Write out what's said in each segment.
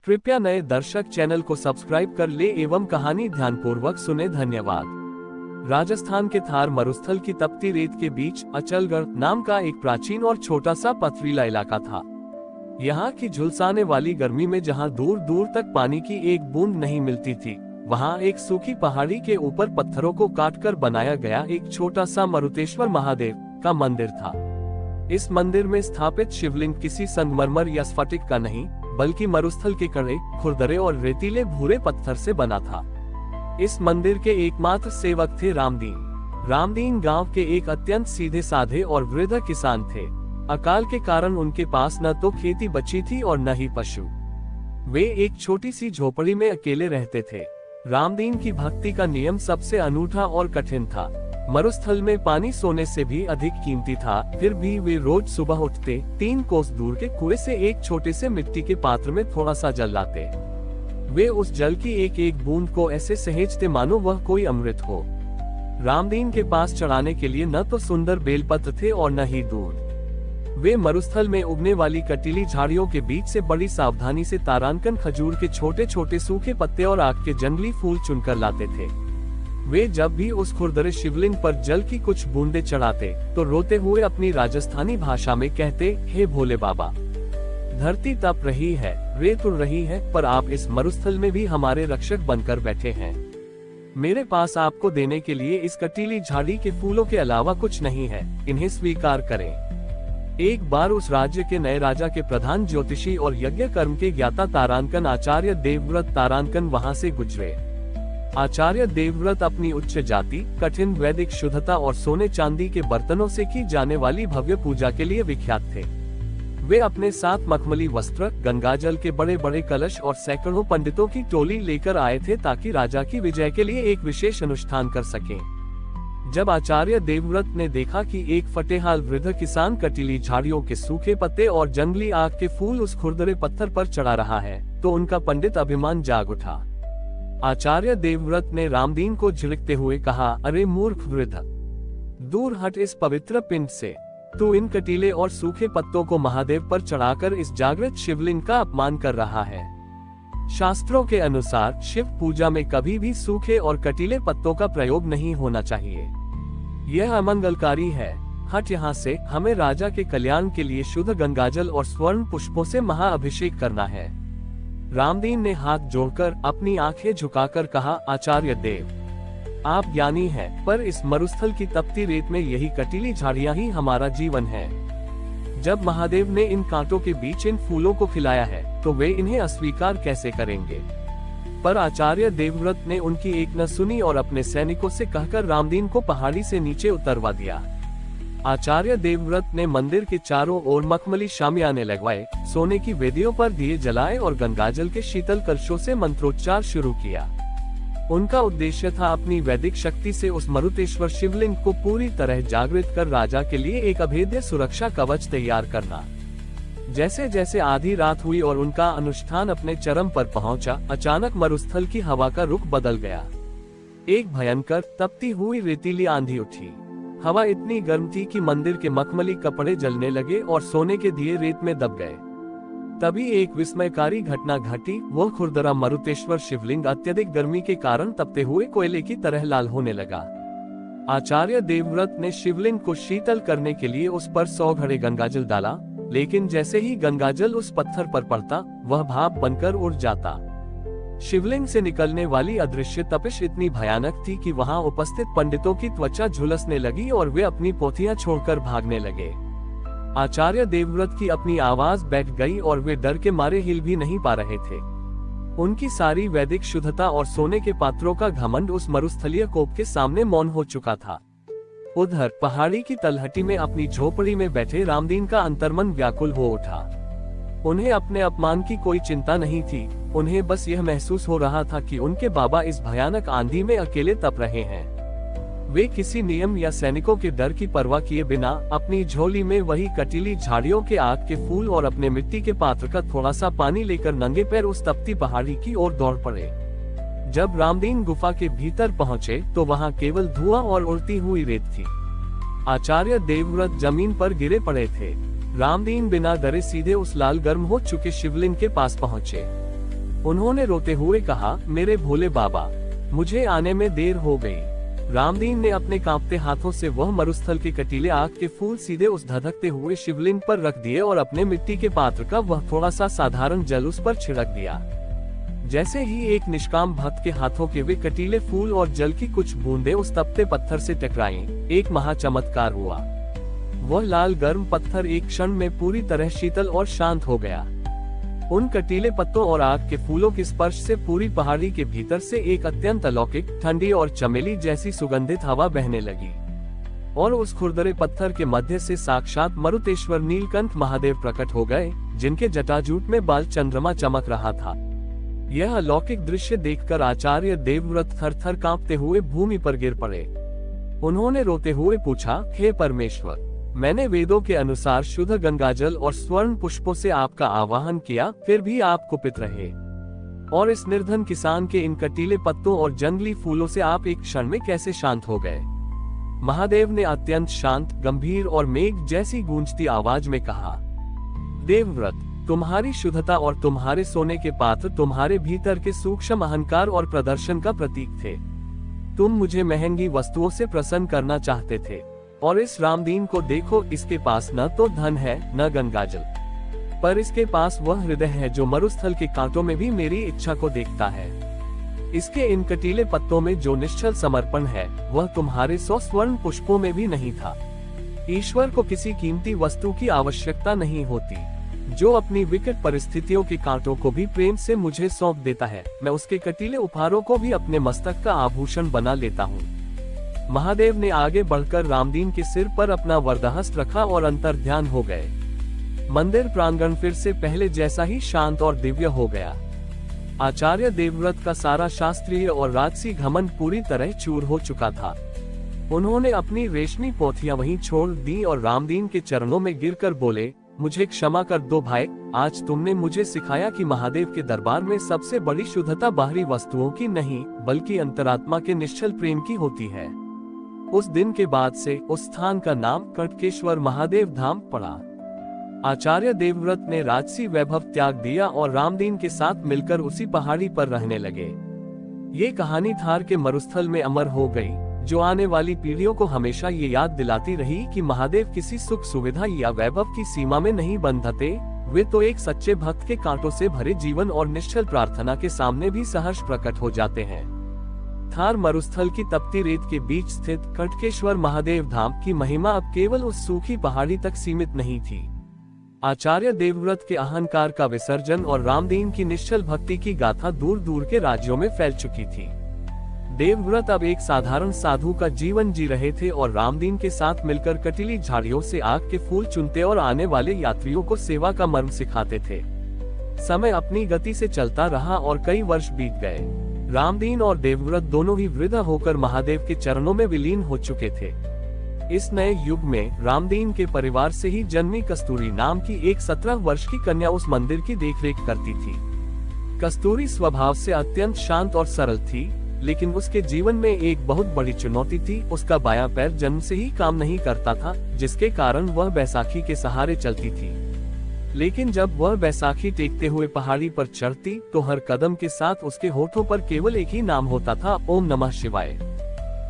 कृपया नए दर्शक चैनल को सब्सक्राइब कर ले एवं कहानी ध्यानपूर्वक सुने। धन्यवाद। राजस्थान के थार मरुस्थल की तपती रेत के बीच अचलगढ़ नाम का एक प्राचीन और छोटा सा पथरीला इलाका था। यहाँ की झुलसाने वाली गर्मी में जहाँ दूर दूर तक पानी की एक बूंद नहीं मिलती थी, वहाँ एक सूखी पहाड़ी के ऊपर पत्थरों को काटकर बनाया गया एक छोटा सा मरुतेश्वर महादेव का मंदिर था। इस मंदिर में स्थापित शिवलिंग किसी संगमरमर या स्फटिक का नहीं, बल्कि मरुस्थल के कड़े, खुरदरे और रेतीले भूरे पत्थर से बना था। इस मंदिर के एकमात्र सेवक थे रामदीन। रामदीन गांव के एक अत्यंत सीधे साधे और वृद्ध किसान थे। अकाल के कारण उनके पास न तो खेती बची थी और न ही पशु। वे एक छोटी सी झोपड़ी में अकेले रहते थे। रामदीन की भक्ति का नियम सबसे अनूठा और कठिन था। मरुस्थल में पानी सोने से भी अधिक कीमती था, फिर भी वे रोज सुबह उठते, 3 कोस दूर के कुएं से एक छोटे से मिट्टी के पात्र में थोड़ा सा जल लाते। वे उस जल की एक एक बूंद को ऐसे सहेजते मानो वह कोई अमृत हो। रामदीन के पास चढ़ाने के लिए न तो सुंदर बेलपत्र थे और न ही दूध। वे मरुस्थल में उगने वाली कटीली झाड़ियों के बीच से बड़ी सावधानी से तारांकन खजूर के छोटे छोटे सूखे पत्ते और आग के जंगली फूल चुनकर लाते थे। वे जब भी उस खुरदरे शिवलिंग पर जल की कुछ बूंदे चढ़ाते तो रोते हुए अपनी राजस्थानी भाषा में कहते, हे भोले बाबा, धरती तप रही है, रेत उड़ रही है, पर आप इस मरुस्थल में भी हमारे रक्षक बनकर बैठे हैं। मेरे पास आपको देने के लिए इस कटीली झाड़ी के फूलों के अलावा कुछ नहीं है, इन्हें स्वीकार करें। एक बार उस राज्य के नए राजा के प्रधान ज्योतिषी और यज्ञ कर्म के ज्ञाता तारांकन आचार्य देवव्रत तारांकन वहां से गुजरे। आचार्य देवव्रत अपनी उच्च जाति, कठिन वैदिक शुद्धता और सोने चांदी के बर्तनों से की जाने वाली भव्य पूजा के लिए विख्यात थे। वे अपने साथ मखमली वस्त्र, गंगाजल के बड़े बड़े कलश और सैकड़ों पंडितों की टोली लेकर आए थे ताकि राजा की विजय के लिए एक विशेष अनुष्ठान कर सकें। जब आचार्य देवव्रत ने देखा कि एक फटेहाल वृद्ध किसान कटीली झाड़ियों के सूखे पत्ते और जंगली आग के फूल उस खुरदरे पत्थर पर चढ़ा रहा है, तो उनका पंडित अभिमान जाग उठा। आचार्य देवव्रत ने रामदीन को झिड़कते हुए कहा, अरे मूर्ख वृद्ध, दूर हट इस पवित्र पिंड से। तू इन कटीले और सूखे पत्तों को महादेव पर चढ़ाकर इस जागृत शिवलिंग का अपमान कर रहा है। शास्त्रों के अनुसार शिव पूजा में कभी भी सूखे और कटीले पत्तों का प्रयोग नहीं होना चाहिए। यह अमंगलकारी है। हट यहाँ से, हमें राजा के कल्याण के लिए शुद्ध गंगाजल और स्वर्ण पुष्पों से महाअभिषेक करना है। रामदीन ने हाथ जोड़कर अपनी आंखें झुकाकर कहा, आचार्य देव, आप ज्ञानी हैं, पर इस मरुस्थल की तपती रेत में यही कटीली झाड़ियां ही हमारा जीवन है। जब महादेव ने इन कांटों के बीच इन फूलों को खिलाया है, तो वे इन्हें अस्वीकार कैसे करेंगे? पर आचार्य देवव्रत ने उनकी एक न सुनी और अपने सैनिकों से कहकर रामदीन को पहाड़ी से नीचे उतरवा दिया। आचार्य देवव्रत ने मंदिर के चारों ओर मखमली शामियाने लगवाए, सोने की वेदियों पर दिए जलाए और गंगाजल के शीतल कलशों से मंत्रोच्चार शुरू किया। उनका उद्देश्य था अपनी वैदिक शक्ति से उस मरुतेश्वर शिवलिंग को पूरी तरह जागृत कर राजा के लिए एक अभेद्य सुरक्षा कवच तैयार करना। जैसे जैसे आधी रात हुई और उनका अनुष्ठान अपने चरम पर पहुंचा, अचानक मरुस्थल की हवा का रुख बदल गया। एक भयंकर तपती हुई रेतीली आंधी उठी। हवा इतनी गर्म थी कि मंदिर के मखमली कपड़े जलने लगे और सोने के दिए रेत में दब गए। तभी एक विस्मयकारी घटना घटी। वह खुरदरा मरुतेश्वर शिवलिंग अत्यधिक गर्मी के कारण तपते हुए कोयले की तरह लाल होने लगा। आचार्य देवव्रत ने शिवलिंग को शीतल करने के लिए उस पर 100 घड़े गंगाजल डाला, लेकिन जैसे ही गंगाजल उस पत्थर पर पड़ता, वह भाप बनकर उड़ जाता। शिवलिंग से निकलने वाली अदृश्य तपिश इतनी भयानक थी कि वहां उपस्थित पंडितों की त्वचा झुलसने लगी और वे अपनी पोथियां छोड़कर भागने लगे। आचार्य देवव्रत की अपनी आवाज बैठ गई और वे डर के मारे हिल भी नहीं पा रहे थे। उनकी सारी वैदिक शुद्धता और सोने के पात्रों का घमंड उस मरुस्थलीय कोप के सामने मौन हो चुका था। उधर पहाड़ी की तलहटी में अपनी झोपड़ी में बैठे रामदीन का अंतर्मन व्याकुल हो उठा। उन्हें अपने अपमान की कोई चिंता नहीं थी। उन्हें बस यह महसूस हो रहा था कि उनके बाबा इस भयानक आंधी में अकेले तप रहे हैं। वे किसी नियम या सैनिकों के डर की परवाह किए बिना अपनी झोली में वही कटीली झाड़ियों के आग के फूल और अपने मिट्टी के पात्र का थोड़ा सा पानी लेकर नंगे पैर उस तपती पहाड़ी की ओर दौड़ पड़े। जब रामदीन गुफा के भीतर पहुंचे तो वहां केवल धुआं और उड़ती हुई रेत थी। आचार्य देवव्रत जमीन पर गिरे पड़े थे। रामदीन बिना डरे सीधे उस लाल गर्म हो चुके शिवलिंग के पास पहुंचे। उन्होंने रोते हुए कहा, मेरे भोले बाबा, मुझे आने में देर हो गई। रामदीन ने अपने कांपते हाथों से वह मरुस्थल के कटीले आग के फूल सीधे उस धधकते हुए शिवलिंग पर रख दिए और अपने मिट्टी के पात्र का वह थोड़ा सा साधारण जल उस पर छिड़क दिया। जैसे ही एक निष्काम भक्त के हाथों के वे कटीले फूल और जल की कुछ बूंदें उस तपते पत्थर से टकराईं, एक महाचमत्कार हुआ। वह लाल गर्म पत्थर एक क्षण में पूरी तरह शीतल और शांत हो गया। उन कटीले पत्तों और आग के फूलों के स्पर्श से पूरी पहाड़ी के भीतर से एक अत्यंत अलौकिक, ठंडी और चमेली जैसी सुगंधित हवा बहने लगी, और उस खुरदरे पत्थर के मध्य से साक्षात मरुतेश्वर नीलकंठ महादेव प्रकट हो गए, जिनके जटाजूट में बाल चंद्रमा चमक रहा था। यह अलौकिक दृश्य देखकर आचार्य देवव्रत थर-थर कांपते हुए भूमि पर गिर पड़े। उन्होंने रोते हुए पूछा, हे परमेश्वर, मैंने वेदों के अनुसार शुद्ध गंगाजल और स्वर्ण पुष्पों से आपका आवाहन किया, फिर भी आप कुपित रहे, और इस निर्धन किसान के इन कटीले पत्तों और जंगली फूलों से आप एक क्षण में कैसे शांत हो गए? महादेव ने अत्यंत शांत, गंभीर और मेघ जैसी गूंजती आवाज में कहा, देवव्रत, तुम्हारी शुद्धता और तुम्हारे सोने के पात्र तुम्हारे भीतर के सूक्ष्म अहंकार और प्रदर्शन का प्रतीक थे। तुम मुझे महंगी वस्तुओं से प्रसन्न करना चाहते थे, और इस रामदीन को देखो, इसके पास न तो धन है न गंगाजल, पर इसके पास वह हृदय है जो मरुस्थल के कांटों में भी मेरी इच्छा को देखता है। इसके इन कटीले पत्तों में जो निश्चल समर्पण है, वह तुम्हारे 100 स्वर्ण पुष्पों में भी नहीं था। ईश्वर को किसी कीमती वस्तु की आवश्यकता नहीं होती। जो अपनी विकट परिस्थितियों के कांटों को भी प्रेम से मुझे सौंप देता है, मैं उसके कटीले उपहारों को भी अपने मस्तक का आभूषण बना लेता हूँ। महादेव ने आगे बढ़कर रामदीन के सिर पर अपना वरदहस्त रखा और अंतर्ध्यान हो गए। मंदिर प्रांगण फिर से पहले जैसा ही शांत और दिव्य हो गया। आचार्य देवव्रत का सारा शास्त्रीय और राजसी घमंड पूरी तरह चूर हो चुका था। उन्होंने अपनी रेशमी पोथियां वहीं छोड़ दी और रामदीन के चरणों में गिरकर बोले, मुझे क्षमा कर दो भाई, आज तुमने मुझे सिखाया कि महादेव के दरबार में सबसे बड़ी शुद्धता बाहरी वस्तुओं की नहीं, बल्कि अंतरात्मा के निश्चल प्रेम की होती है। उस दिन के बाद से उस स्थान का नाम कटकेश्वर महादेव धाम पड़ा। आचार्य देवव्रत ने राजसी वैभव त्याग दिया और रामदीन के साथ मिलकर उसी पहाड़ी पर रहने लगे। ये कहानी थार के मरुस्थल में अमर हो गई, जो आने वाली पीढ़ियों को हमेशा ये याद दिलाती रही कि महादेव किसी सुख सुविधा या वैभव की सीमा में नहीं बंधते, वे तो एक सच्चे भक्त के कांटों से भरे जीवन और निश्चल प्रार्थना के सामने भी सहर्ष प्रकट हो जाते हैं। थार मरुस्थल की तपती रेत के बीच स्थित कटकेश्वर महादेव धाम की महिमा अब केवल उस सूखी पहाड़ी तक सीमित नहीं थी। आचार्य देवव्रत के अहंकार का विसर्जन और रामदीन की निश्चल भक्ति की गाथा दूर दूर के राज्यों में फैल चुकी थी। देवव्रत अब एक साधारण साधु का जीवन जी रहे थे और रामदीन के साथ मिलकर कटीली झाड़ियों से आग के फूल चुनते और आने वाले यात्रियों को सेवा का मर्म सिखाते थे। समय अपनी गति से चलता रहा और कई वर्ष बीत गए। रामदीन और देवव्रत दोनों ही वृद्ध होकर महादेव के चरणों में विलीन हो चुके थे। इस नए युग में रामदीन के परिवार से ही जन्मी कस्तूरी नाम की एक 17 वर्ष की कन्या उस मंदिर की देखरेख करती थी। कस्तूरी स्वभाव से अत्यंत शांत और सरल थी, लेकिन उसके जीवन में एक बहुत बड़ी चुनौती थी। उसका बायां पैर जन्म से ही काम नहीं करता था, जिसके कारण वह बैसाखी के सहारे चलती थी। लेकिन जब वह बैसाखी टेकते हुए पहाड़ी पर चढ़ती, तो हर कदम के साथ उसके होठों पर केवल एक ही नाम होता था, ओम नमः शिवाय।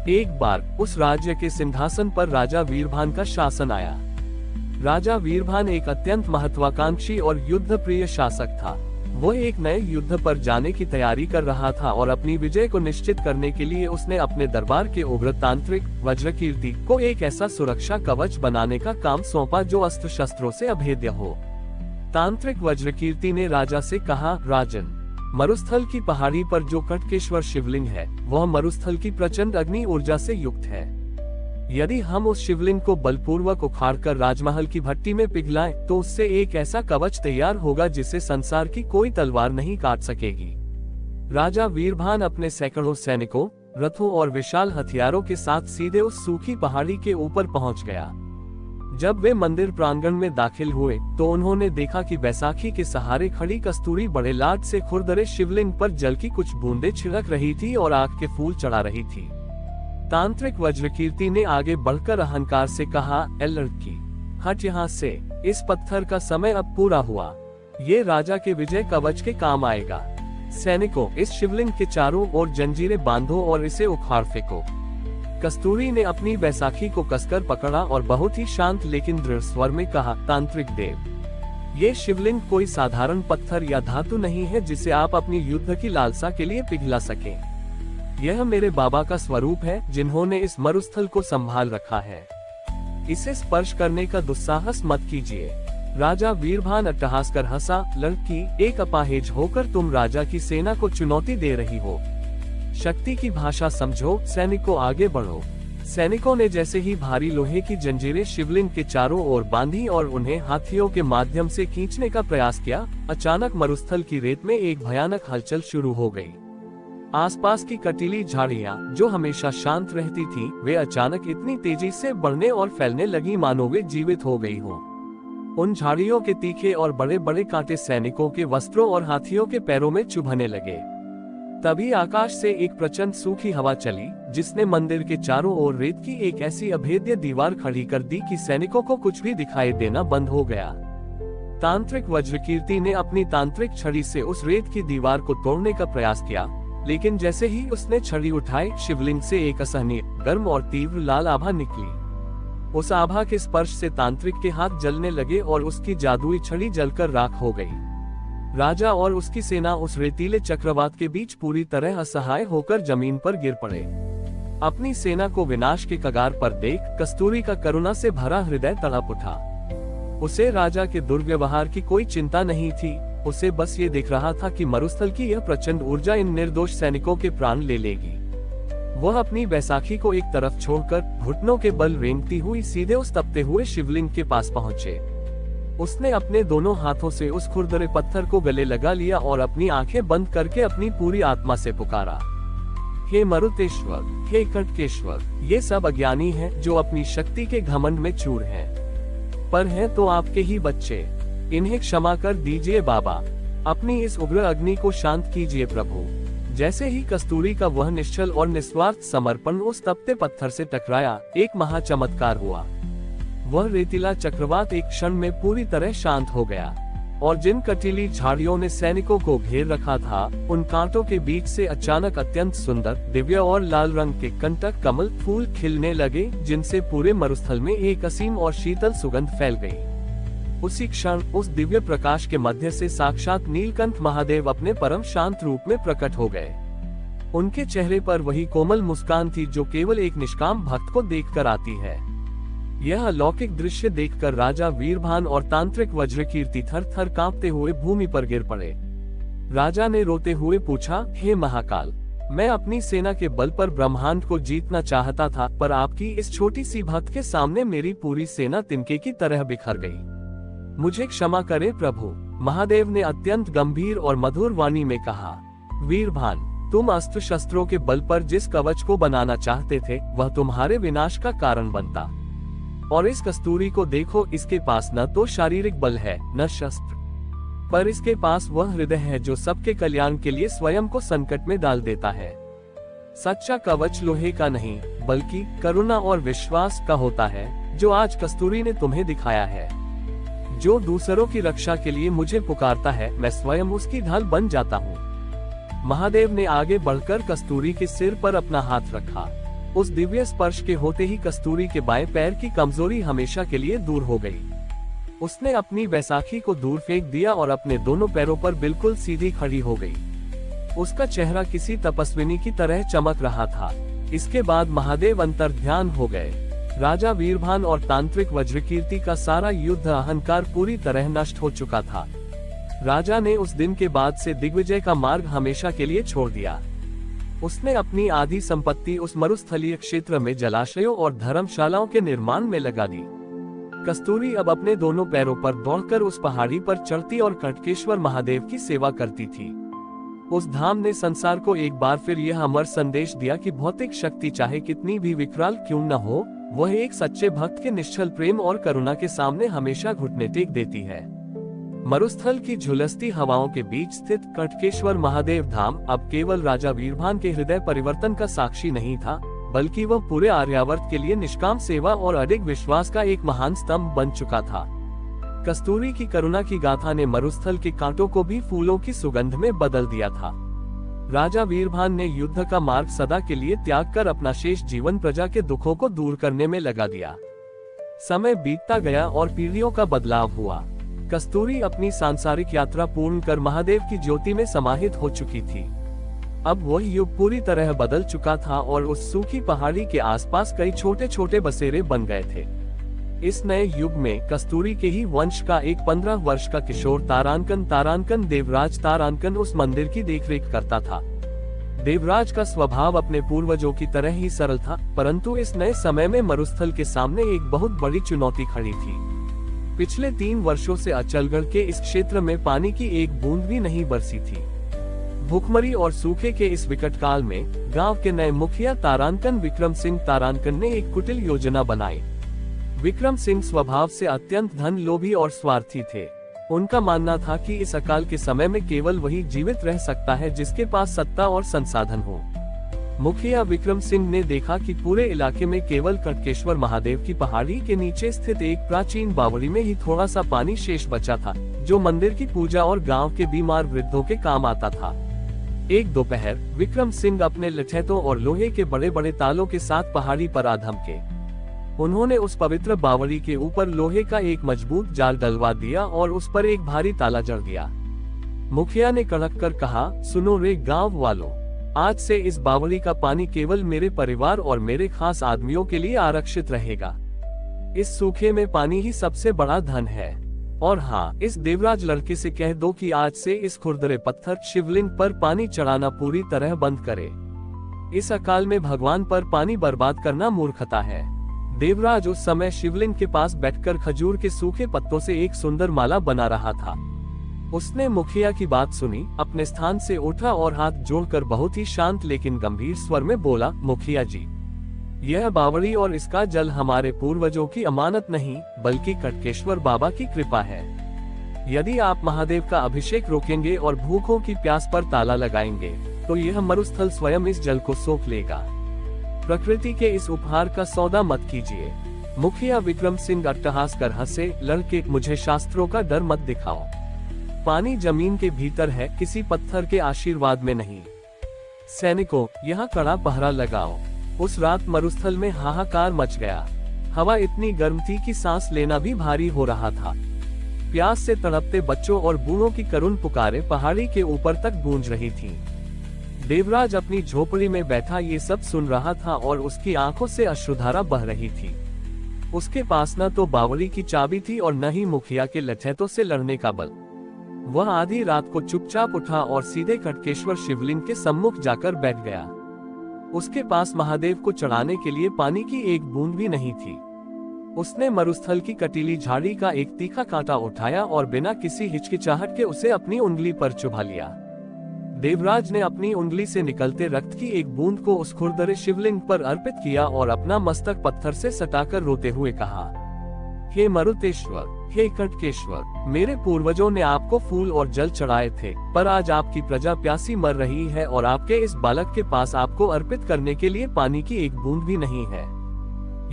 एक बार उस राज्य के सिंहासन पर राजा वीरभान का शासन आया। राजा वीरभान एक अत्यंत महत्वाकांक्षी और युद्ध प्रिय शासक था। वो एक नए युद्ध पर जाने की तैयारी कर रहा था और अपनी विजय को निश्चित करने के लिए उसने अपने दरबार के उग्र तांत्रिक वज्रकीर्ति को एक ऐसा सुरक्षा कवच बनाने का काम सौंपा जो अस्त्र शस्त्रों से अभेद्य हो। तांत्रिक वज्रकीर्ति ने राजा से कहा, राजन, मरुस्थल की पहाड़ी पर जो कटकेश्वर शिवलिंग है, वह मरुस्थल की प्रचंड अग्नि ऊर्जा से युक्त है। यदि हम उस शिवलिंग को बलपूर्वक उखाड़कर राजमहल की भट्टी में पिघलाएं, तो उससे एक ऐसा कवच तैयार होगा जिसे संसार की कोई तलवार नहीं काट सकेगी। राजा वीरभान अपने सैकड़ों सैनिकों, रथों और विशाल हथियारों के साथ सीधे उस सूखी पहाड़ी के ऊपर पहुंच गया। जब वे मंदिर प्रांगण में दाखिल हुए, तो उन्होंने देखा कि बैसाखी के सहारे खड़ी कस्तूरी बड़े लाड से खुरदरे शिवलिंग पर जल की कुछ बूंदें छिड़क रही थी और आग के फूल चढ़ा रही थी। तांत्रिक वज्रकीर्ति ने आगे बढ़कर अहंकार से कहा, ए लड़की, हट यहाँ से, इस पत्थर का समय अब पूरा हुआ। ये राजा के विजय कवच के काम आएगा। सैनिकों, इस शिवलिंग के चारों ओर जंजीरें बांधो और इसे उखाड़ फेंको। कस्तूरी ने अपनी बैसाखी को कसकर पकड़ा और बहुत ही शांत लेकिन दृढ़ स्वर में कहा, तांत्रिक देव, ये शिवलिंग कोई साधारण पत्थर या धातु नहीं है जिसे आप अपनी युद्ध की लालसा के लिए पिघला सकें। यह मेरे बाबा का स्वरूप है, जिन्होंने इस मरुस्थल को संभाल रखा है। इसे स्पर्श करने का दुस्साहस मत कीजिए। राजा वीरभान अट्टहास कर हंसा, लड़की, एक अपाहिज होकर तुम राजा की सेना को चुनौती दे रही हो। शक्ति की भाषा समझो, सैनिकों आगे बढ़ो। सैनिकों ने जैसे ही भारी लोहे की जंजीरें शिवलिंग के चारों ओर बांधी और उन्हें हाथियों के माध्यम से खींचने का प्रयास किया, अचानक मरुस्थल की रेत में एक भयानक हलचल शुरू हो गई। आसपास की कटीली झाड़ियां, जो हमेशा शांत रहती थीं, वे अचानक इतनी तेजी से बढ़ने और फैलने लगी मानो वे जीवित हो गई हों। उन झाड़ियों के तीखे और बड़े बड़े कांटे सैनिकों के वस्त्रों और हाथियों के पैरों में चुभने लगे। तभी आकाश से एक प्रचंड सूखी हवा चली, जिसने मंदिर के चारों ओर रेत की एक ऐसी अभेद्य दीवार खड़ी कर दी कि सैनिकों को कुछ भी दिखाई देना बंद हो गया। तांत्रिक वज्रकीर्ति ने अपनी तांत्रिक छड़ी से उस रेत की दीवार को तोड़ने का प्रयास किया, लेकिन जैसे ही उसने छड़ी उठाई, शिवलिंग से एक असहनीय, गर्म और तीव्र लाल आभा निकली। उस आभा के स्पर्श से तांत्रिक के हाथ जलने लगे और उसकी जादुई छड़ी जलकर राख हो गई। राजा और उसकी सेना उस रेतीले चक्रवात के बीच पूरी तरह असहाय होकर जमीन पर गिर पड़े। अपनी सेना को विनाश के कगार पर देख कस्तूरी का करुणा से भरा हृदय तड़प उठा। उसे राजा के दुर्व्यवहार की कोई चिंता नहीं थी, उसे बस ये दिख रहा था कि मरुस्थल की यह प्रचंड ऊर्जा इन निर्दोष सैनिकों के प्राण ले लेगी। वह अपनी बैसाखी को एक तरफ छोड़कर घुटनों के बल रेंगती हुई सीधे उस तपते हुए शिवलिंग के पास पहुंचे। उसने अपने दोनों हाथों से उस खुरदरे पत्थर को गले लगा लिया और अपनी आंखें बंद करके अपनी पूरी आत्मा से पुकारा, हे मरुतेश्वर, हे कटकेश्वर, ये सब अज्ञानी हैं जो अपनी शक्ति के घमंड में चूर हैं, पर हैं तो आपके ही बच्चे। इन्हें क्षमा कर दीजिए बाबा, अपनी इस उग्र अग्नि को शांत कीजिए प्रभु। जैसे ही कस्तूरी का वह निश्चल और निस्वार्थ समर्पण उस तपते पत्थर से टकराया, एक महाचमत्कार हुआ। वह रेतीला चक्रवात एक क्षण में पूरी तरह शांत हो गया और जिन कटीली झाड़ियों ने सैनिकों को घेर रखा था, उन कांटों के बीच से अचानक अत्यंत सुंदर, दिव्य और लाल रंग के कंटक कमल फूल खिलने लगे, जिनसे पूरे मरुस्थल में एक असीम और शीतल सुगंध फैल गई। उसी क्षण उस दिव्य प्रकाश के मध्य से साक्षात नीलकंठ महादेव अपने परम शांत रूप में प्रकट हो गए। उनके चेहरे पर वही कोमल मुस्कान थी जो केवल एक निष्काम भक्त को देखकर आती है। यह अलौकिक दृश्य देखकर राजा वीरभान और तांत्रिक वज्रकीर्ति थर थर कांपते हुए भूमि पर गिर पड़े। राजा ने रोते हुए पूछा, हे महाकाल, मैं अपनी सेना के बल पर ब्रह्मांड को जीतना चाहता था, पर आपकी इस छोटी सी भक्त के सामने मेरी पूरी सेना तिनके की तरह बिखर गई। मुझे क्षमा करे प्रभु। महादेव ने अत्यंत गंभीर और मधुर वाणी में कहा, वीरभान, तुम अस्त्र शस्त्रों के बल पर जिस कवच को बनाना चाहते थे, वह तुम्हारे विनाश का कारण बनता। और इस कस्तूरी को देखो, इसके पास न तो शारीरिक बल है न शस्त्र, पर इसके पास वह हृदय है जो सबके कल्याण के लिए स्वयं को संकट में डाल देता है। सच्चा कवच लोहे का नहीं, बल्कि करुणा और विश्वास का होता है, जो आज कस्तूरी ने तुम्हें दिखाया है। जो दूसरों की रक्षा के लिए मुझे पुकारता है, मैं स्वयं उसकी ढाल बन जाता हूँ। महादेव ने आगे बढ़कर कस्तूरी के सिर पर अपना हाथ रखा। उस दिव्य स्पर्श के होते ही कस्तूरी के बाएं पैर की कमजोरी हमेशा के लिए दूर हो गई। उसने अपनी बैसाखी को दूर फेंक दिया और अपने दोनों पैरों पर बिल्कुल सीधी खड़ी हो गई। उसका चेहरा किसी तपस्विनी की तरह चमक रहा था। इसके बाद महादेव अंतर्ध्यान हो गए। राजा वीरभान और तांत्रिक वज्रकीर्ति का सारा युद्ध अहंकार पूरी तरह नष्ट हो चुका था। राजा ने उस दिन के बाद से दिग्विजय का मार्ग हमेशा के लिए छोड़ दिया। उसने अपनी आधी संपत्ति उस मरुस्थलीय क्षेत्र में जलाशयों और धर्मशालाओं के निर्माण में लगा दी। कस्तूरी अब अपने दोनों पैरों पर दौड़कर उस पहाड़ी पर चढ़ती और कटकेश्वर महादेव की सेवा करती थी। उस धाम ने संसार को एक बार फिर यह अमर संदेश दिया कि भौतिक शक्ति चाहे कितनी भी विकराल क्यों न हो, वह एक सच्चे भक्त के निश्चल प्रेम और करुणा के सामने हमेशा घुटने टेक देती है। मरुस्थल की झुलसती हवाओं के बीच स्थित कटकेश्वर महादेव धाम अब केवल राजा वीरभान के हृदय परिवर्तन का साक्षी नहीं था, बल्कि वह पूरे आर्यावर्त के लिए निष्काम सेवा और अडिग विश्वास का एक महान स्तंभ बन चुका था। कस्तूरी की करुणा की गाथा ने मरुस्थल के कांटों को भी फूलों की सुगंध में बदल दिया था। राजा वीरभान ने युद्ध का मार्ग सदा के लिए त्याग कर अपना शेष जीवन प्रजा के दुखों को दूर करने में लगा दिया। समय बीतता गया और पीढ़ियों का बदलाव हुआ। कस्तूरी अपनी सांसारिक यात्रा पूर्ण कर महादेव की ज्योति में समाहित हो चुकी थी। अब वह युग पूरी तरह बदल चुका था और उस सूखी पहाड़ी के आसपास कई छोटे छोटे बसेरे बन गए थे। इस नए युग में कस्तूरी के ही वंश का एक 15 वर्ष का किशोर तारांकन देवराज तारांकन उस मंदिर की देखरेख करता था। देवराज का स्वभाव अपने पूर्वजों की तरह ही सरल था, परंतु इस नए समय में मरुस्थल के सामने एक बहुत बड़ी चुनौती खड़ी थी। पिछले 3 वर्षों से अचलगढ़ के इस क्षेत्र में पानी की एक बूंद भी नहीं बरसी थी। भूखमरी और सूखे के इस विकट काल में गांव के नए मुखिया तारांकन विक्रम सिंह तारांकन ने एक कुटिल योजना बनाई। विक्रम सिंह स्वभाव से अत्यंत धन लोभी और स्वार्थी थे। उनका मानना था कि इस अकाल के समय में केवल वही जीवित रह सकता है जिसके पास सत्ता और संसाधन हो। मुखिया विक्रम सिंह ने देखा कि पूरे इलाके में केवल कटकेश्वर महादेव की पहाड़ी के नीचे स्थित एक प्राचीन बावड़ी में ही थोड़ा सा पानी शेष बचा था, जो मंदिर की पूजा और गांव के बीमार वृद्धों के काम आता था। एक दोपहर विक्रम सिंह अपने लठैतों और लोहे के बड़े बड़े तालों के साथ पहाड़ी पर आ धमके। उन्होंने उस पवित्र बावड़ी के ऊपर लोहे का एक मजबूत जाल डलवा दिया और उस पर एक भारी ताला जड़ दिया। मुखिया ने कड़क कर कहा, सुनो रे गांव वालों, आज से इस बावड़ी का पानी केवल मेरे परिवार और मेरे खास आदमियों के लिए आरक्षित रहेगा। इस सूखे में पानी ही सबसे बड़ा धन है। और हाँ, इस देवराज लड़के से कह दो कि आज से इस खुरदरे पत्थर शिवलिंग पर पानी चढ़ाना पूरी तरह बंद करे। इस अकाल में भगवान पर पानी बर्बाद करना मूर्खता है। देवराज उस समय शिवलिंग के पास बैठकर खजूर के सूखे पत्तों से एक सुंदर माला बना रहा था। उसने मुखिया की बात सुनी, अपने स्थान से उठा और हाथ जोड़कर बहुत ही शांत लेकिन गंभीर स्वर में बोला, मुखिया जी, यह बावड़ी और इसका जल हमारे पूर्वजों की अमानत नहीं बल्कि कटकेश्वर बाबा की कृपा है। यदि आप महादेव का अभिषेक रोकेंगे और भूखों की प्यास पर ताला लगाएंगे तो यह मरुस्थल स्वयं इस जल को सोख लेगा। प्रकृति के इस उपहार का सौदा मत कीजिए। मुखिया विक्रम सिंह अट्टहास कर हंसे, लड़के, मुझे शास्त्रों का डर मत दिखाओ। पानी जमीन के भीतर है, किसी पत्थर के आशीर्वाद में नहीं। सैनिकों, यहाँ कड़ा पहरा लगाओ। उस रात मरुस्थल में हाहाकार मच गया। हवा इतनी गर्म थी कि सांस लेना भी भारी हो रहा था। प्यास से तड़पते बच्चों और बूढ़ों की करुण पुकारें पहाड़ी के ऊपर तक गूंज रही थीं। देवराज अपनी झोपड़ी में बैठा ये सब सुन रहा था और उसकी आंखों से अश्रुधारा बह रही थी। उसके पास न तो बावड़ी की चाबी थी और न ही मुखिया के लठैतों से लड़ने का बल। वह आधी रात को चुपचाप उठा और सीधे कटकेश्वर शिवलिंग के सम्मुख जाकर बैठ गया। उसके पास महादेव को चढ़ाने के लिए पानी की एक बूंद भी नहीं थी। उसने मरुस्थल की कटीली झाड़ी का एक तीखा कांटा उठाया और बिना किसी हिचकिचाहट के उसे अपनी उंगली पर चुभा लिया। देवराज ने अपनी उंगली से निकलते रक्त की एक बूंद को उस खुरदरे शिवलिंग पर अर्पित किया और अपना मस्तक पत्थर से सटाकर रोते हुए कहा, हे मरुतेश्वर, हे कटकेश्वर, मेरे पूर्वजों ने आपको फूल और जल चढ़ाए थे, पर आज आपकी प्रजा प्यासी मर रही है और आपके इस बालक के पास आपको अर्पित करने के लिए पानी की एक बूंद भी नहीं है।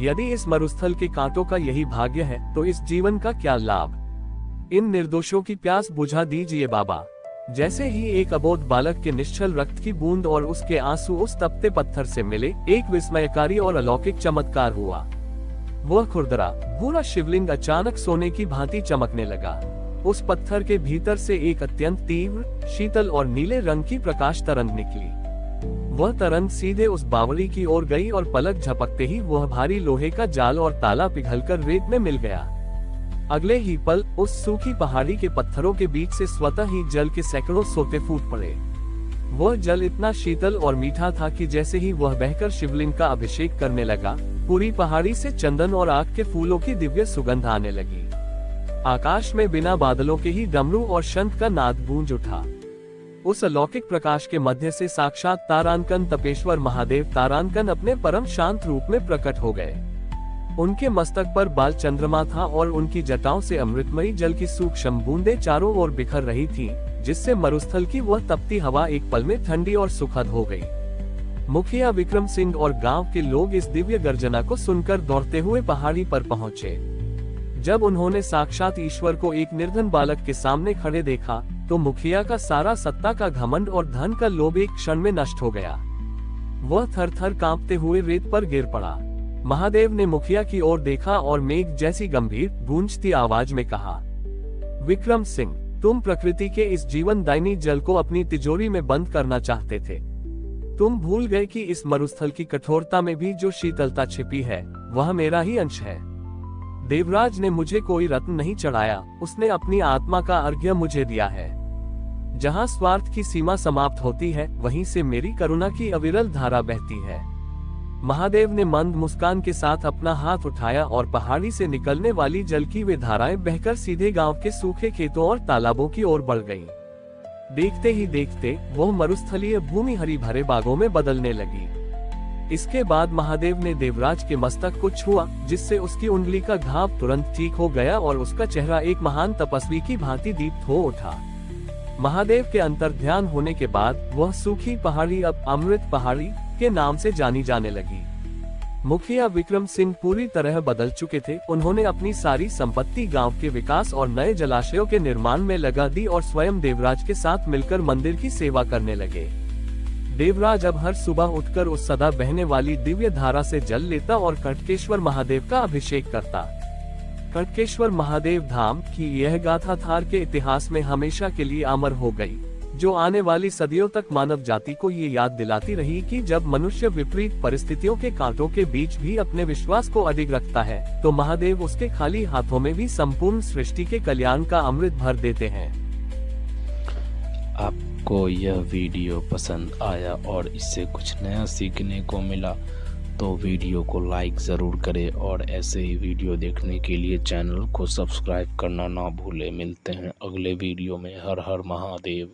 यदि इस मरुस्थल के कांटों का यही भाग्य है तो इस जीवन का क्या लाभ। इन निर्दोषों की प्यास बुझा दीजिए बाबा। जैसे ही एक अबोध बालक के निश्चल रक्त की बूंद और उसके आंसू उस तपते पत्थर से मिले, एक विस्मयकारी और अलौकिक चमत्कार हुआ। वह खुरदरा भूरा शिवलिंग अचानक सोने की भांति चमकने लगा। उस पत्थर के भीतर से एक अत्यंत तीव्र, शीतल और नीले रंग की प्रकाश तरंग निकली। वह तरंग सीधे उस बावड़ी की ओर गई और पलक झपकते ही वह भारी लोहे का जाल और ताला पिघलकर रेत में मिल गया। अगले ही पल उस सूखी पहाड़ी के पत्थरों के बीच से स्वतः ही जल के सैकड़ों सोते फूट पड़े। वह जल इतना शीतल और मीठा था कि जैसे ही वह बहकर शिवलिंग का अभिषेक करने लगा, पूरी पहाड़ी से चंदन और आग के फूलों की दिव्य सुगंध आने लगी। आकाश में बिना बादलों के ही डमरू और शंख का नाद गूंज उठा। उस अलौकिक प्रकाश के मध्य से साक्षात तारांकन तपेश्वर महादेव तारांकन अपने परम शांत रूप में प्रकट हो गए। उनके मस्तक पर बाल चंद्रमा था और उनकी जटाओं से अमृतमयी जल की सूक्ष्म बूंदें चारों ओर बिखर रही थीं, जिससे मरुस्थल की वह तपती हवा एक पल में ठंडी और सुखद हो गई। मुखिया विक्रम सिंह और गांव के लोग इस दिव्य गर्जना को सुनकर दौड़ते हुए पहाड़ी पर पहुंचे। जब उन्होंने साक्षात ईश्वर को एक निर्धन बालक के सामने खड़े देखा तो मुखिया का सारा सत्ता का घमंड और धन का लोभ एक क्षण में नष्ट हो गया। वह थर-थर कांपते हुए रेत पर गिर पड़ा। महादेव ने मुखिया की ओर देखा और मेघ जैसी गंभीर गूंजती आवाज में कहा, विक्रम सिंह, तुम प्रकृति के इस जीवनदायिनी जल को अपनी तिजोरी में बंद करना चाहते थे। तुम भूल गए कि इस मरुस्थल की कठोरता में भी जो शीतलता छिपी है वह मेरा ही अंश है। देवराज ने मुझे कोई रत्न नहीं चढ़ाया, उसने अपनी आत्मा का अर्घ्य मुझे दिया है। जहाँ स्वार्थ की सीमा समाप्त होती है वहीं से मेरी करुणा की अविरल धारा बहती है। महादेव ने मंद मुस्कान के साथ अपना हाथ उठाया और पहाड़ी से निकलने वाली जल की वे धाराएं बहकर सीधे गांव के सूखे खेतों और तालाबों की ओर बढ़ गईं। देखते ही देखते वह मरुस्थलीय भूमि हरी भरे बागों में बदलने लगी। इसके बाद महादेव ने देवराज के मस्तक को छुआ, जिससे उसकी उंगली का घाव तुरंत ठीक हो गया और उसका चेहरा एक महान तपस्वी की भांति दीप्त हो उठा। महादेव के अंतर्ध्यान होने के बाद वह सूखी पहाड़ी अब अमृत पहाड़ी के नाम से जानी जाने लगी। मुखिया विक्रम सिंह पूरी तरह बदल चुके थे। उन्होंने अपनी सारी संपत्ति गांव के विकास और नए जलाशयों के निर्माण में लगा दी और स्वयं देवराज के साथ मिलकर मंदिर की सेवा करने लगे। देवराज अब हर सुबह उठकर उस सदा बहने वाली दिव्य धारा से जल लेता और कटकेश्वर महादेव का अभिषेक करता। कटकेश्वर महादेव धाम की यह गाथा थार के इतिहास में हमेशा के लिए अमर हो गई, जो आने वाली सदियों तक मानव जाति को ये याद दिलाती रही कि जब मनुष्य विपरीत परिस्थितियों के कांटों के बीच भी अपने विश्वास को अडिग रखता है तो महादेव उसके खाली हाथों में भी संपूर्ण सृष्टि के कल्याण का अमृत भर देते हैं। आपको यह वीडियो पसंद आया और इससे कुछ नया सीखने को मिला तो वीडियो को लाइक ज़रूर करें और ऐसे ही वीडियो देखने के लिए चैनल को सब्सक्राइब करना ना भूलें। मिलते हैं अगले वीडियो में। हर हर महादेव।